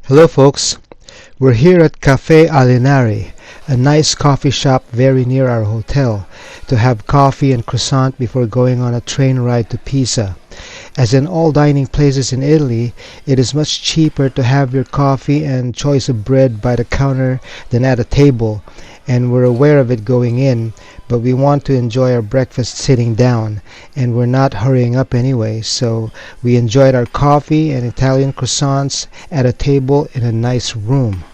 Hello folks, we're here at Cafe Alinari, a nice coffee shop very near our hotel, to have coffee and croissant before going on a train ride to Pisa. As in all dining places in Italy, it is much cheaper to have your coffee and choice of bread by the counter than at a table, and we're aware of it going in, but we want to enjoy our breakfast sitting down, and we're not hurrying up anyway, so we enjoyed our coffee and Italian croissants at a table in a nice room.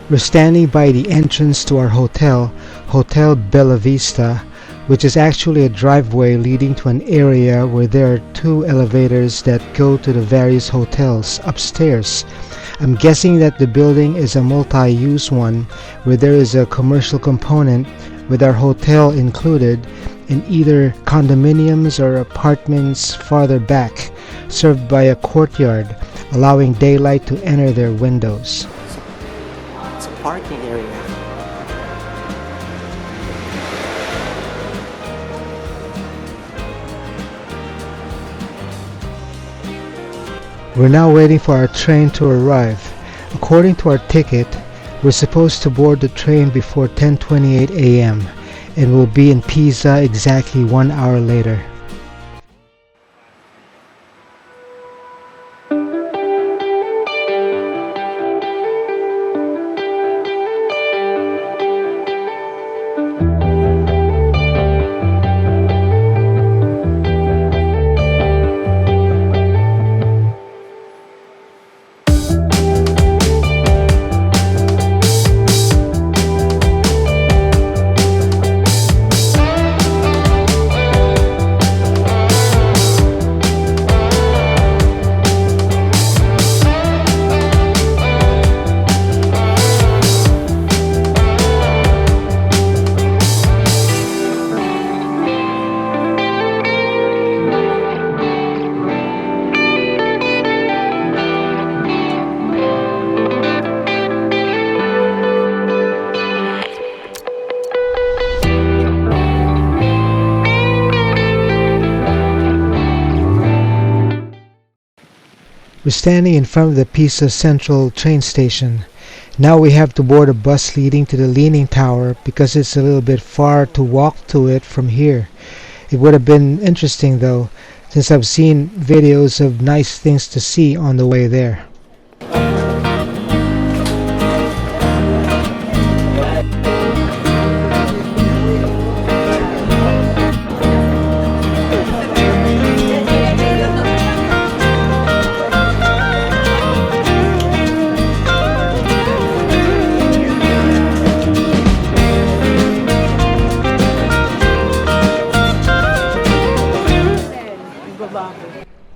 We're standing by the entrance to our hotel, Hotel Bella Vista, which is actually a driveway leading to an area where there are two elevators that go to the various hotels upstairs. I'm guessing that the building is a multi-use one where there is a commercial component with our hotel included in either condominiums or apartments farther back, served by a courtyard, allowing daylight to enter their windows. It's a parking area. We're now waiting for our train to arrive. According to our ticket, we're supposed to board the train before 10:28 a.m. and we'll be in Pisa exactly 1 hour later. We're standing in front of the Pisa Central train station. Now we have to board a bus leading to the Leaning Tower because it's a little bit far to walk to it from here. It would have been interesting though, since I've seen videos of nice things to see on the way there.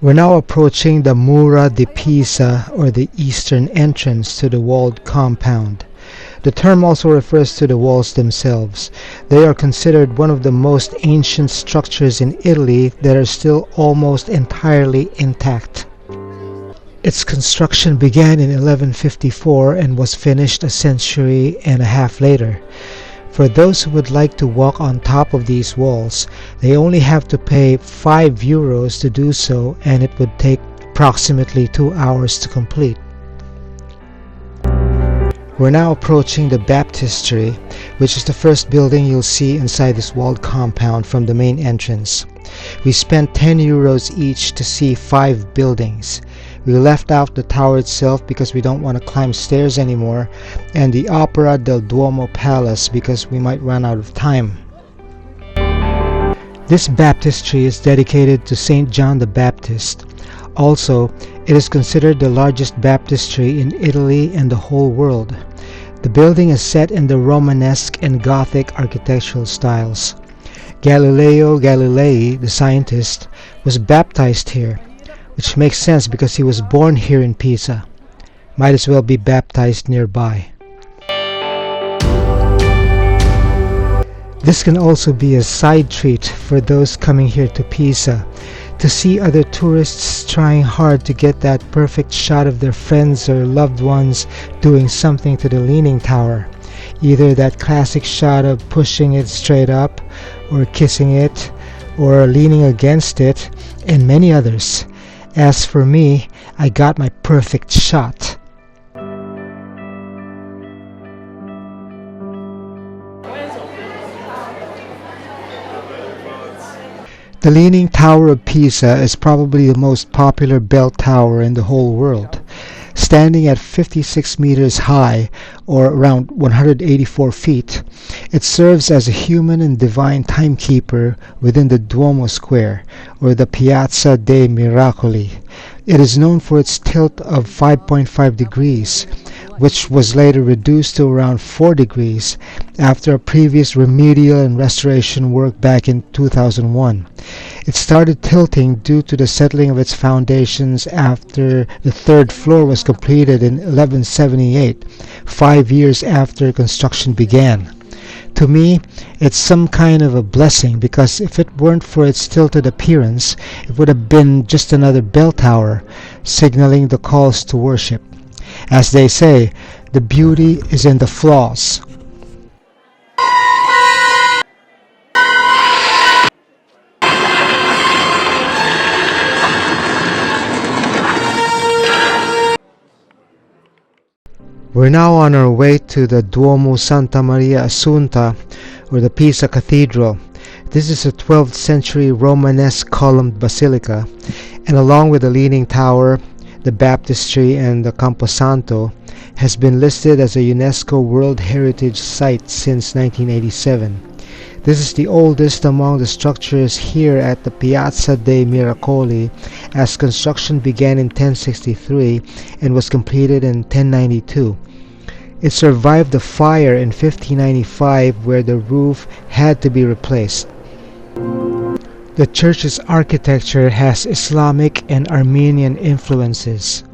We're now approaching the Mura di Pisa, or the eastern entrance to the walled compound. The term also refers to the walls themselves. They are considered one of the most ancient structures in Italy that are still almost entirely intact. Its construction began in 1154 and was finished a century and a half later. For those who would like to walk on top of these walls, they only have to pay €5 to do so, and it would take approximately 2 hours to complete. We're now approaching the baptistry, which is the first building you'll see inside this walled compound from the main entrance. We spent €10 each to see 5 buildings. We left out the tower itself because we don't want to climb stairs anymore, and the Opera del Duomo Palace because we might run out of time. This baptistry is dedicated to St. John the Baptist. Also, it is considered the largest baptistry in Italy and the whole world. The building is set in the Romanesque and Gothic architectural styles. Galileo Galilei, the scientist, was baptized here, which makes sense because he was born here in Pisa. Might as well be baptized nearby. This can also be a side treat for those coming here to Pisa, to see other tourists trying hard to get that perfect shot of their friends or loved ones doing something to the Leaning Tower. Either that classic shot of pushing it straight up, or kissing it, or leaning against it, and many others. As for me, I got my perfect shot. The Leaning Tower of Pisa is probably the most popular bell tower in the whole world. Standing at 56 meters high, or around 184 feet, it serves as a human and divine timekeeper within the Duomo Square, or the Piazza dei Miracoli. It is known for its tilt of 5.5 degrees, which was later reduced to around 4 degrees after a previous remedial and restoration work back in 2001. It started tilting due to the settling of its foundations after the third floor was completed in 1178, 5 years after construction began. To me, it's some kind of a blessing, because if it weren't for its tilted appearance, it would have been just another bell tower, signaling the calls to worship. As they say, the beauty is in the flaws. We're now on our way to the Duomo Santa Maria Assunta, or the Pisa Cathedral. This is a 12th century Romanesque columned basilica, and along with the Leaning Tower, the Baptistry, and the Camposanto, has been listed as a UNESCO World Heritage Site since 1987. This is the oldest among the structures here at the Piazza dei Miracoli, as construction began in 1063 and was completed in 1092. It survived the fire in 1595, where the roof had to be replaced. The church's architecture has Islamic and Armenian influences.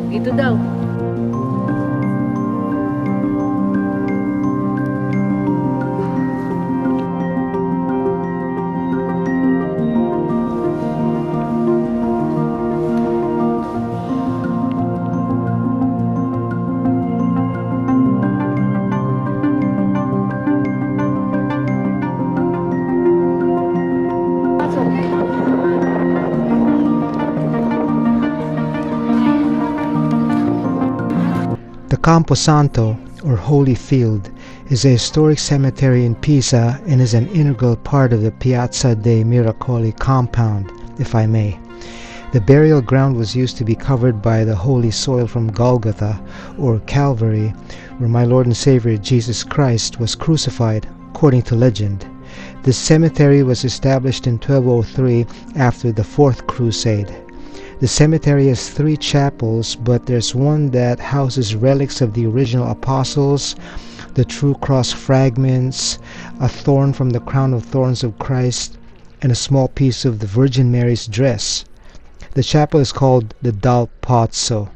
Ito daw. The Camposanto, or Holy Field, is a historic cemetery in Pisa and is an integral part of the Piazza dei Miracoli compound, if I may. The burial ground was used to be covered by the holy soil from Golgotha, or Calvary, where my Lord and Savior Jesus Christ was crucified, according to legend. This cemetery was established in 1203 after the Fourth Crusade. The cemetery has 3 chapels, but there's one that houses relics of the original apostles, the true cross fragments, a thorn from the crown of thorns of Christ, and a small piece of the Virgin Mary's dress. The chapel is called the Dal Pozzo.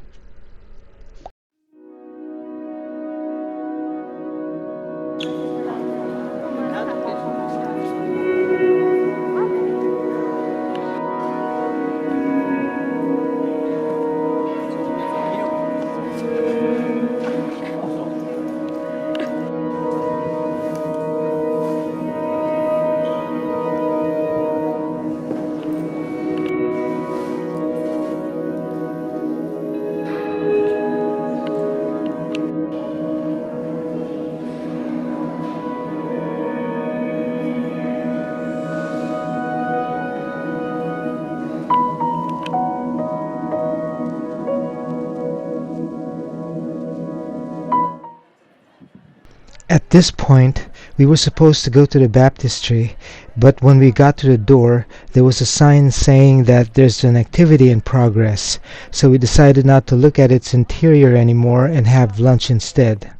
At this point, we were supposed to go to the baptistry, but when we got to the door, there was a sign saying that there's an activity in progress, so we decided not to look at its interior anymore and have lunch instead.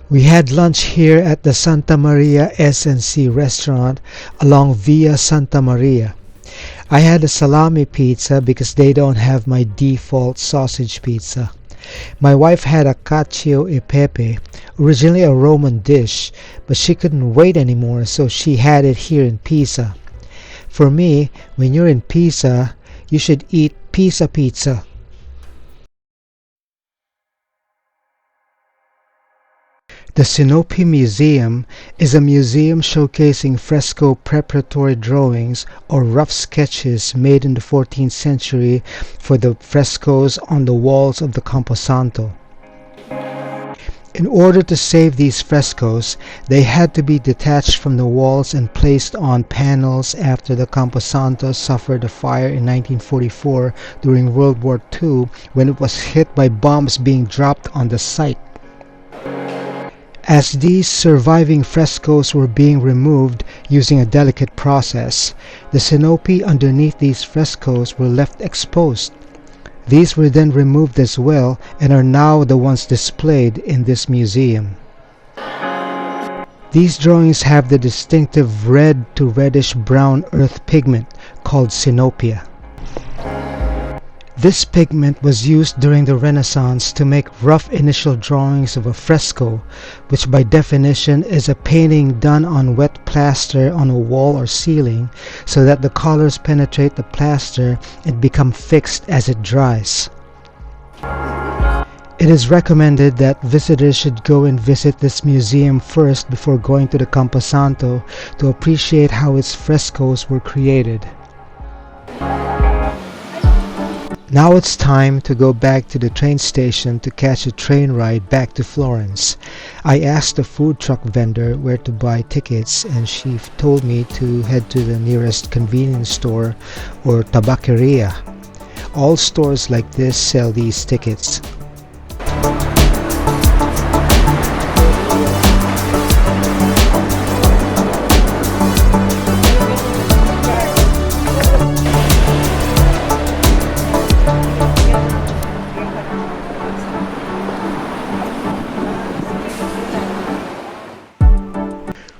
We had lunch here at the Santa Maria S&C restaurant along Via Santa Maria. I had a salami pizza because they don't have my default sausage pizza. My wife had a cacio e pepe, originally a Roman dish, but she couldn't wait anymore, so she had it here in Pisa. For me, when you're in Pisa, you should eat Pisa pizza. The Sinopie Museum is a museum showcasing fresco preparatory drawings or rough sketches made in the 14th century for the frescoes on the walls of the Camposanto. In order to save these frescoes, they had to be detached from the walls and placed on panels after the Camposanto suffered a fire in 1944 during World War II when it was hit by bombs being dropped on the site. As these surviving frescoes were being removed using a delicate process, the Sinopie underneath these frescoes were left exposed. These were then removed as well and are now the ones displayed in this museum. These drawings have the distinctive red to reddish brown earth pigment called Sinopia. This pigment was used during the Renaissance to make rough initial drawings of a fresco, which by definition is a painting done on wet plaster on a wall or ceiling so that the colors penetrate the plaster and become fixed as it dries. It is recommended that visitors should go and visit this museum first before going to the Camposanto to appreciate how its frescoes were created. Now it's time to go back to the train station to catch a train ride back to Florence. I asked the food truck vendor where to buy tickets and she told me to head to the nearest convenience store or tabaceria. All stores like this sell these tickets.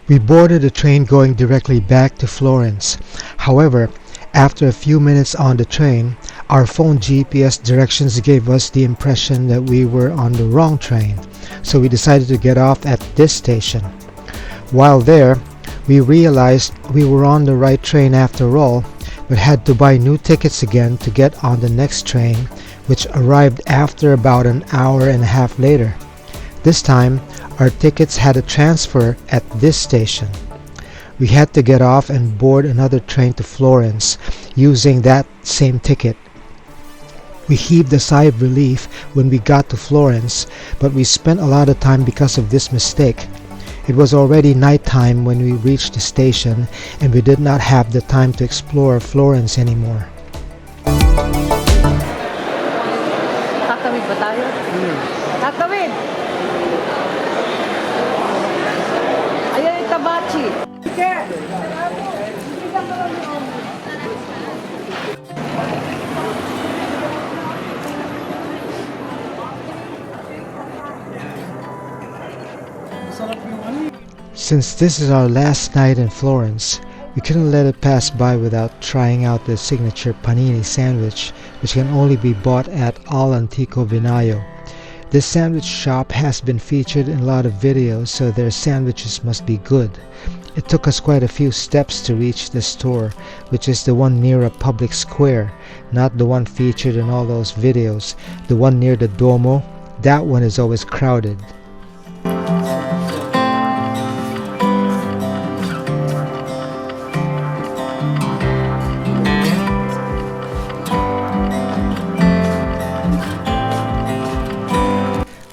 We boarded a train going directly back to Florence. However, after a few minutes on the train, our phone GPS directions gave us the impression that we were on the wrong train, so we decided to get off at this station. While there, we realized we were on the right train after all, but had to buy new tickets again to get on the next train, which arrived after about an hour and a half later. This time, our tickets had a transfer at this station. We had to get off and board another train to Florence using that same ticket. We heaved a sigh of relief when we got to Florence, but we spent a lot of time because of this mistake. It was already nighttime when we reached the station and we did not have the time to explore Florence anymore. Tatawid ba tayo? Tatawid! Ayan yung tabachi. Since this is our last night in Florence, we couldn't let it pass by without trying out the signature panini sandwich, which can only be bought at All Antico Vinaio. This sandwich shop has been featured in a lot of videos, so their sandwiches must be good. It took us quite a few steps to reach the store, which is the one near a public square, not the one featured in all those videos. The one near the Duomo, that one is always crowded.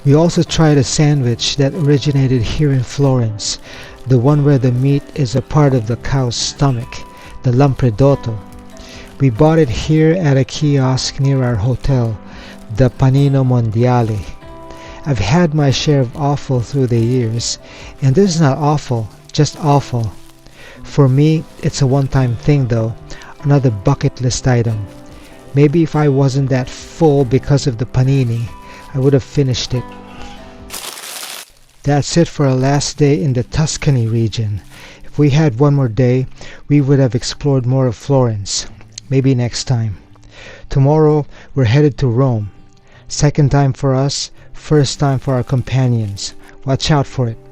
We also tried a sandwich that originated here in Florence, the one where the meat is a part of the cow's stomach, the Lampredotto. We bought it here at a kiosk near our hotel, the Panino Mondiale. I've had my share of offal through the years, and this is not awful, just awful. For me, it's a one-time thing though, another bucket list item. Maybe if I wasn't that full because of the panini, I would have finished it. That's it for our last day in the Tuscany region. If we had one more day, we would have explored more of Florence. Maybe next time. Tomorrow we're headed to Rome. Second time for us, first time for our companions. Watch out for it.